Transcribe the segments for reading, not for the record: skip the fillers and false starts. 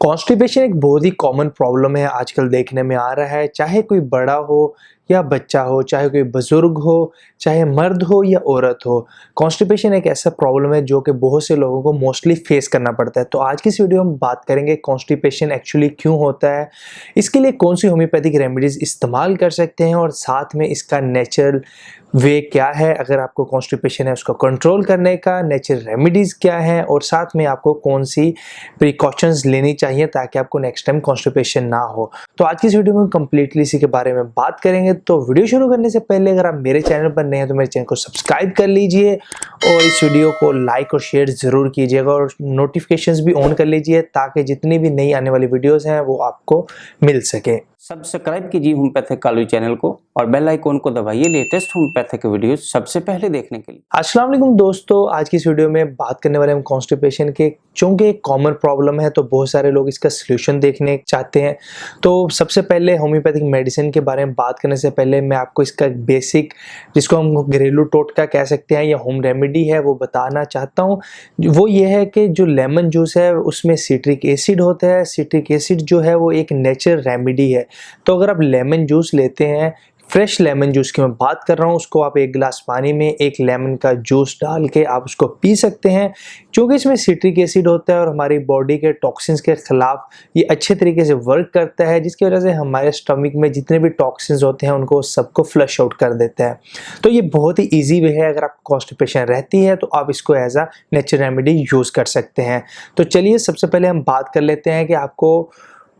Constipation एक बहुत ही common problem है, आजकल देखने में आ रहा है। चाहे कोई बड़ा हो या बच्चा हो, चाहे कोई बुजुर्ग हो, चाहे मर्द हो या औरत हो, कॉन्स्टिपेशन एक ऐसा प्रॉब्लम है जो कि बहुत से लोगों को मोस्टली फेस करना पड़ता है। तो आज की इस वीडियो में बात करेंगे कॉन्स्टिपेशन एक्चुअली क्यों होता है, इसके लिए कौन सी होम्योपैथिक रेमेडीज इस्तेमाल कर सकते हैं और साथ में इसका नेचुरल वे क्या है, अगर आपको कॉन्स्टिपेशन है उसको कंट्रोल करने का नेचुरल रेमेडीज क्या है, और साथ में आपको कौन सी प्रिकॉशंस लेनी चाहिए ताकि आपको नेक्स्ट टाइम कॉन्स्टिपेशन ना हो। तो आज की इस वीडियो में कंप्लीटली इसी के बारे में बात करेंगे। तो वीडियो शुरू करने से पहले अगर आप मेरे चैनल पर नए हैं तो मेरे चैनल को सब्सक्राइब कर लीजिए और इस वीडियो को लाइक और शेयर जरूर कीजिएगा और नोटिफिकेशंस भी ऑन कर लीजिए ताकि जितनी भी नई आने वाली वीडियोस हैं वो आपको मिल सके। सब्सक्राइब कीजिए होम्योपैथिक कालू चैनल को और बेल आइकॉन को दबाइए लेटेस्ट होम्योपैथिक वीडियोस सबसे पहले देखने के लिए। अस्सलाम वालेकुम दोस्तों, आज की इस वीडियो में बात करने वाले हम कॉन्स्टिपेशन के, चूंकि एक कॉमन प्रॉब्लम है तो बहुत सारे लोग इसका सलूशन देखने चाहते हैं। तो सबसे पहले होम्योपैथिक मेडिसिन के बारे में बात करने से पहले मैं आपको इसका बेसिक, जिसको हम घरेलू टोटका कह सकते हैं या होम रेमेडी है, वो बताना चाहता हूँ। वो ये है कि जो लेमन जूस है उसमें सिट्रिक एसिड होता है। सिट्रिक एसिड जो है वो एक नेचुरल रेमेडी है। तो अगर आप लेमन जूस लेते हैं, फ्रेश लेमन जूस की मैं बात कर रहा हूँ, उसको आप एक गिलास पानी में एक लेमन का जूस डाल के आप उसको पी सकते हैं। क्योंकि इसमें सिट्रिक एसिड होता है और हमारी बॉडी के टॉक्सिन्स के खिलाफ ये अच्छे तरीके से वर्क करता है, जिसकी वजह से हमारे स्टमक में जितने भी टॉक्सिन्स होते हैं उनको सबको फ्लश आउट कर देता है। तो ये बहुत ही ईजी वे है, अगर आपको कॉन्स्टिपेशन रहती है तो आप इसको as a natural remedy use कर सकते हैं। तो चलिए सबसे पहले हम बात कर लेते हैं कि आपको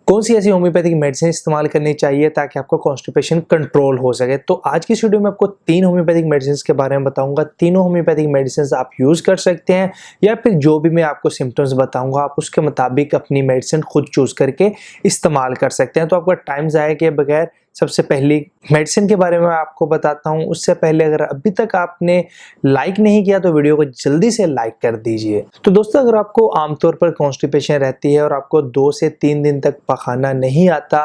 कौन सी ऐसी होम्योपैथिक मेडिसिन इस्तेमाल करनी चाहिए ताकि आपको कॉन्स्टिपेशन कंट्रोल हो सके। तो आज की इस वीडियो में आपको 3 होम्योपैथिक मेडिसिन के बारे में बताऊंगा। तीनों होम्योपैथिक मेडिसिन आप यूज कर सकते हैं या फिर जो भी मैं आपको सिम्टम्स बताऊंगा आप उसके मुताबिक अपनी मेडिसिन खुद चूज करके इस्तेमाल कर सकते हैं। तो आपका टाइम ज़ाया किए बगैर सबसे पहली मेडिसिन के बारे में आपको बताता हूं। उससे पहले अगर अभी तक आपने लाइक नहीं किया तो वीडियो को जल्दी से लाइक कर दीजिए। तो दोस्तों, अगर आपको आमतौर पर कॉन्स्टिपेशन रहती है और आपको 2 से 3 दिन तक पखाना नहीं आता,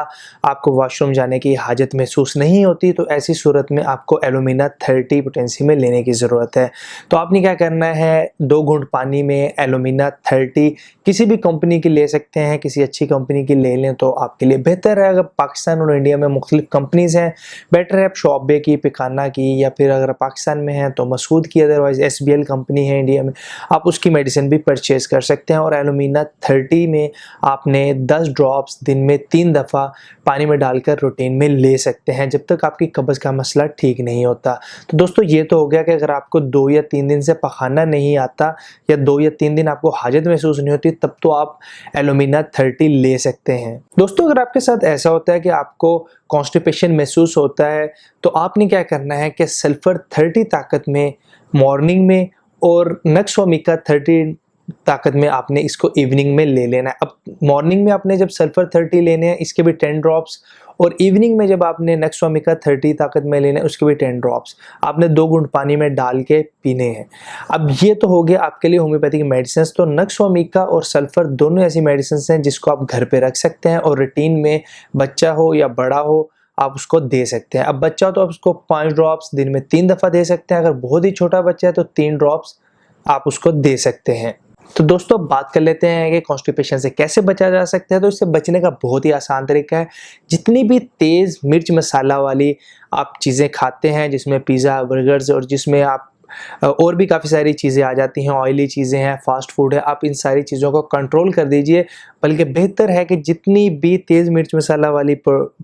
आपको वॉशरूम जाने की हाजत महसूस नहीं होती, तो ऐसी सूरत में आपको एलुमिना 30 पोटेंसी में लेने की ज़रूरत है। तो आपने क्या करना है, 2 घूंट पानी में एलुमिना 30 किसी भी कंपनी की ले सकते हैं, किसी अच्छी कंपनी की ले लें तो आपके लिए बेहतर है। अगर पाकिस्तान और इंडिया में मुख्तलिफ कंपनीज हैं, बेटर है आप शॉबे की, पिकाना की, या फिर अगर पाकिस्तान में है तो मसूद की, अदरवाइज SBL कंपनी है इंडिया में, आप उसकी मेडिसिन भी परचेज कर सकते हैं। और एलुमिना 30 में आपने 10 ड्रॉप्स दिन में 3 दफ़ा पानी में डालकर रूटीन में ले सकते हैं जब तक आपकी कब्ज़ का मसला ठीक नहीं होता। तो दोस्तों, ये तो हो गया कि अगर आपको 2 या 3 दिन से पखाना नहीं आता या 2 या 3 दिन आपको हाजत महसूस नहीं होती, तब तो आप एलुमिना 30 ले सकते हैं। दोस्तों, अगर आपके साथ ऐसा होता है कि आपको कॉन्स्टिपेशन महसूस होता है तो आपने क्या करना है कि सल्फर 30 ताकत में मॉर्निंग में और नक्सवामिका 30 ताकत में आपने इसको इवनिंग में ले लेना है। अब मॉर्निंग में आपने जब सल्फर 30 लेने हैं इसके भी 10 ड्रॉप्स, और इवनिंग में जब आपने नक्सवामिका 30 ताकत में लेना है उसके भी 10 ड्रॉप्स आपने 2 घूंट पानी में डाल के पीने हैं। अब ये तो हो गया आपके लिए होम्योपैथिक मेडिसिन। तो नक्सवामिका और सल्फर दोनों ऐसी मेडिसिन हैं जिसको आप घर पे रख सकते हैं और रूटीन में बच्चा हो या बड़ा हो आप उसको दे सकते हैं। अब बच्चा तो आप उसको 5 ड्रॉप्स दिन में 3 दफ़ा दे सकते हैं, अगर बहुत ही छोटा बच्चा है तो 3 ड्रॉप्स आप उसको दे सकते हैं। तो दोस्तों, बात कर लेते हैं कि कॉन्स्टिपेशन से कैसे बचा जा सकता है। तो इससे बचने का बहुत ही आसान तरीका है। जितनी भी तेज़ मिर्च मसाला वाली आप चीज़ें खाते हैं, जिसमें पिज़्ज़ा, बर्गर्स और जिसमें आप और भी काफ़ी सारी चीज़ें आ जाती हैं, ऑयली चीज़ें हैं, फास्ट फूड है, आप इन सारी चीज़ों को कंट्रोल कर दीजिए। बल्कि बेहतर है कि जितनी भी तेज़ मिर्च मसाला वाली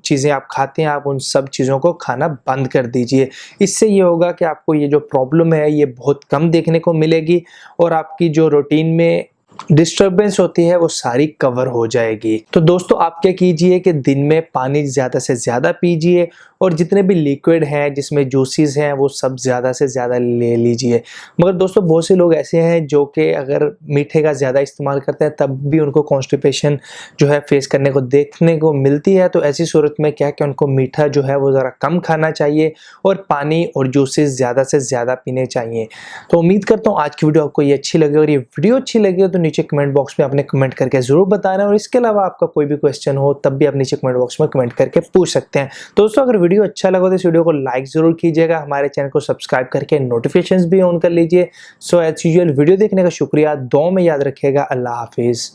चीज़ें आप खाते हैं आप उन सब चीज़ों को खाना बंद कर दीजिए। इससे ये होगा कि आपको ये जो प्रॉब्लम है ये बहुत कम देखने को मिलेगी और आपकी जो रूटीन में डिस्टर्बेंस होती है वो सारी कवर हो जाएगी। तो दोस्तों, आप क्या कीजिए कि दिन में पानी ज़्यादा से ज़्यादा पीजिए और जितने भी लिक्विड हैं जिसमें जूसेस हैं वो सब ज़्यादा से ज़्यादा ले लीजिए। मगर दोस्तों, बहुत से लोग ऐसे हैं जो कि अगर मीठे का ज़्यादा इस्तेमाल करते हैं तब भी उनको कॉन्स्टिपेशन जो है फेस करने को देखने को मिलती है। तो ऐसी सूरत में क्या कि उनको मीठा जो है वो ज़रा कम खाना चाहिए और पानी और जूसेस ज़्यादा से ज़्यादा पीने चाहिए। तो उम्मीद करता हूँ आज की वीडियो आपको ये अच्छी लगी, और ये वीडियो अच्छी लगी हो तो नीचे कमेंट बॉक्स में आपने कमेंट करके ज़रूर बताना। और इसके अलावा आपका कोई भी क्वेश्चन हो तब भी आप नीचे कमेंट बॉक्स में कमेंट करके पूछ सकते हैं। दोस्तों, अगर वीडियो अच्छा लगा तो इस वीडियो को लाइक जरूर कीजिएगा, हमारे चैनल को सब्सक्राइब करके नोटिफिकेशंस भी ऑन कर लीजिए। सो एज यूजुअल वीडियो देखने का शुक्रिया, दुआ में याद रखिएगा। अल्लाह हाफिज़।